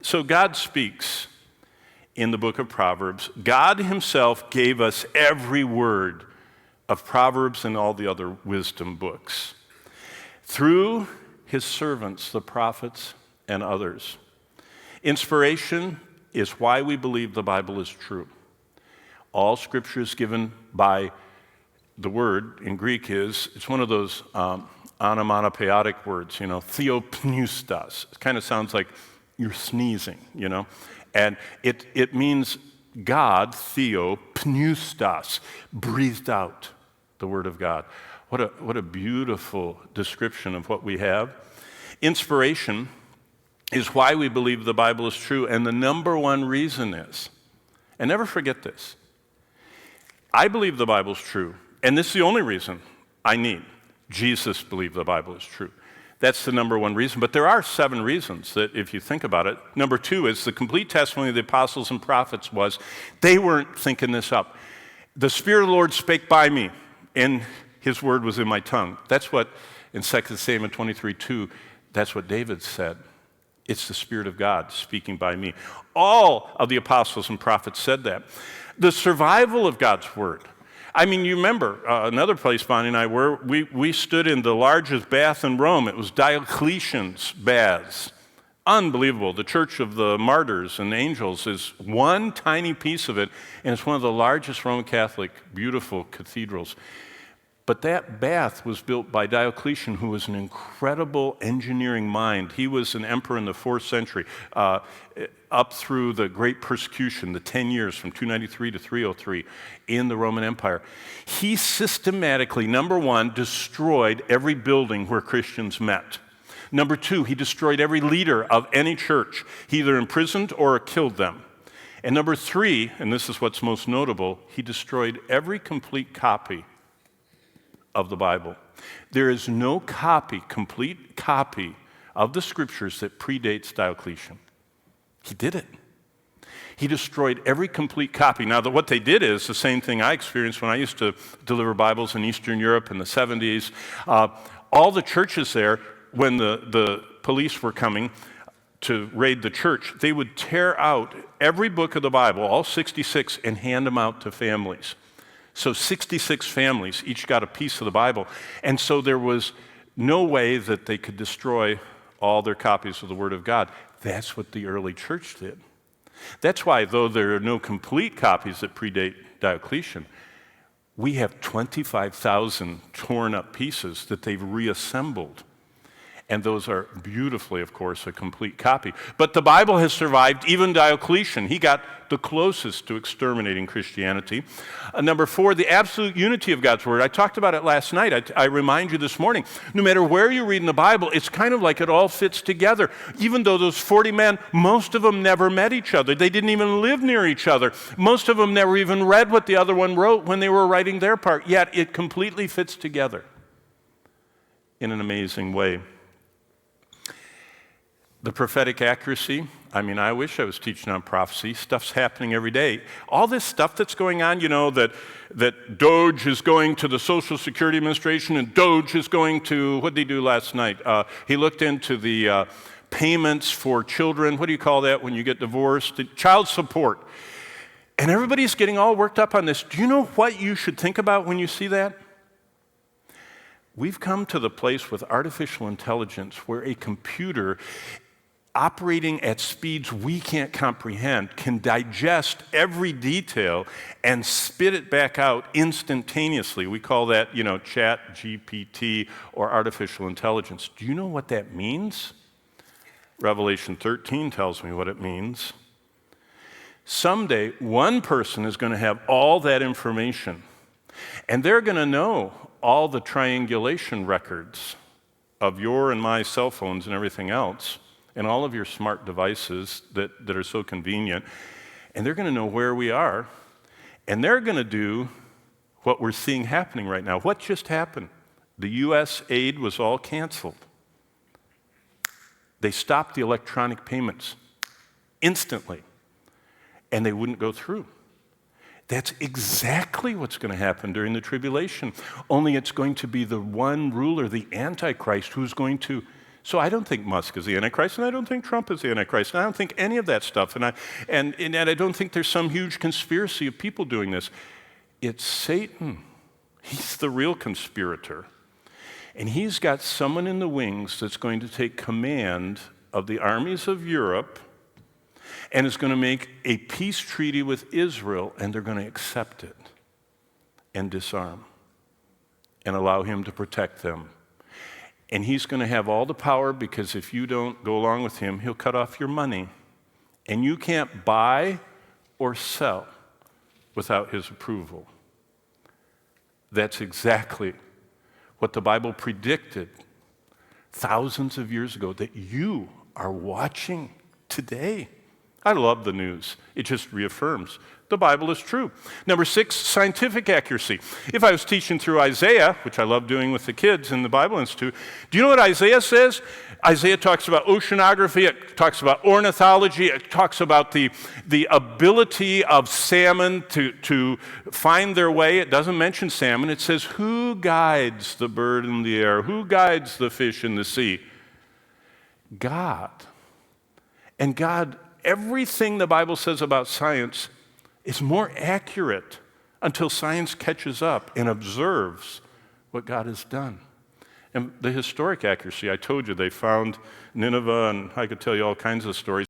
So God speaks in the book of Proverbs. God himself gave us every word of Proverbs and all the other wisdom books through his servants, the prophets and others. Inspiration is why we believe the Bible is true. All scripture is given by the word in Greek it's one of those onomatopoeic words, theopneustos. It kind of sounds like you're sneezing, And it means God, theopneustos, breathed out the word of God. What a beautiful description of what we have. Inspiration is why we believe the Bible is true, and the number one reason is, and never forget this, I believe the Bible is true, and this is the only reason I need. Jesus believed the Bible is true. That's the number one reason, but there are 7 reasons that if you think about it. Number 2 is the complete testimony of the apostles and prophets was they weren't thinking this up. The Spirit of the Lord spake by me, and his word was in my tongue. That's what in 2 Samuel 23:2, that's what David said. It's the Spirit of God speaking by me. All of the apostles and prophets said that. The survival of God's word. I mean, you remember another place Bonnie and I were, we stood in the largest bath in Rome. It was Diocletian's baths. Unbelievable. The Church of the Martyrs and Angels is one tiny piece of it, and it's one of the largest Roman Catholic, beautiful cathedrals. But that bath was built by Diocletian, who was an incredible engineering mind. He was an emperor in the 4th century, up through the Great Persecution, the 10 years from 293 to 303 in the Roman Empire. He systematically, number 1, destroyed every building where Christians met. Number 2, he destroyed every leader of any church. He either imprisoned or killed them. And number 3, and this is what's most notable, he destroyed every complete copy of the Bible. There is no complete copy of the scriptures that predates Diocletian. He did it. He destroyed every complete copy. Now, what they did is the same thing I experienced when I used to deliver Bibles in Eastern Europe in the 70s. All the churches there, when the police were coming to raid the church, they would tear out every book of the Bible, all 66, and hand them out to families. So 66 families each got a piece of the Bible. And so there was no way that they could destroy all their copies of the Word of God. That's what the early church did. That's why, though there are no complete copies that predate Diocletian, we have 25,000 torn up pieces that they've reassembled. And those are beautifully, of course, a complete copy. But the Bible has survived even Diocletian. He got the closest to exterminating Christianity. Number 4, the absolute unity of God's Word. I talked about it last night. I remind you this morning, no matter where you read in the Bible, it's kind of like it all fits together. Even though those 40 men, most of them never met each other. They didn't even live near each other. Most of them never even read what the other one wrote when they were writing their part. Yet it completely fits together in an amazing way. The prophetic accuracy, I wish I was teaching on prophecy. Stuff's happening every day. All this stuff that's going on, that Doge is going to the Social Security Administration and Doge is going to, what did he do last night? He looked into the payments for children. What do you call that when you get divorced? Child support. And everybody's getting all worked up on this. Do you know what you should think about when you see that? We've come to the place with artificial intelligence where a computer operating at speeds we can't comprehend can digest every detail and spit it back out instantaneously. We call that, Chat GPT or artificial intelligence. Do you know what that means? Revelation 13 tells me what it means. Someday, one person is going to have all that information, and they're going to know all the triangulation records of your and my cell phones and everything else, and all of your smart devices that are so convenient, and they're going to know where we are, and they're going to do what we're seeing happening right now. What just happened? The U.S. aid was all canceled. They stopped the electronic payments instantly, and they wouldn't go through. That's exactly what's going to happen during the tribulation, only it's going to be the one ruler, the Antichrist, who's going to So I don't think Musk is the Antichrist, and I don't think Trump is the Antichrist, and I don't think any of that stuff, and I don't think there's some huge conspiracy of people doing this. It's Satan. He's the real conspirator. And he's got someone in the wings that's going to take command of the armies of Europe and is going to make a peace treaty with Israel, and they're going to accept it and disarm and allow him to protect them. And he's going to have all the power, because if you don't go along with him, he'll cut off your money. And you can't buy or sell without his approval. That's exactly what the Bible predicted thousands of years ago that you are watching today. I love the news. It just reaffirms the Bible is true. Number 6, scientific accuracy. If I was teaching through Isaiah, which I love doing with the kids in the Bible Institute, do you know what Isaiah says? Isaiah talks about oceanography, it talks about ornithology, it talks about the ability of salmon to find their way. It doesn't mention salmon. It says, who guides the bird in the air? Who guides the fish in the sea? God. And God, everything the Bible says about science is more accurate until science catches up and observes what God has done. And the historic accuracy, I told you, they found Nineveh, and I could tell you all kinds of stories.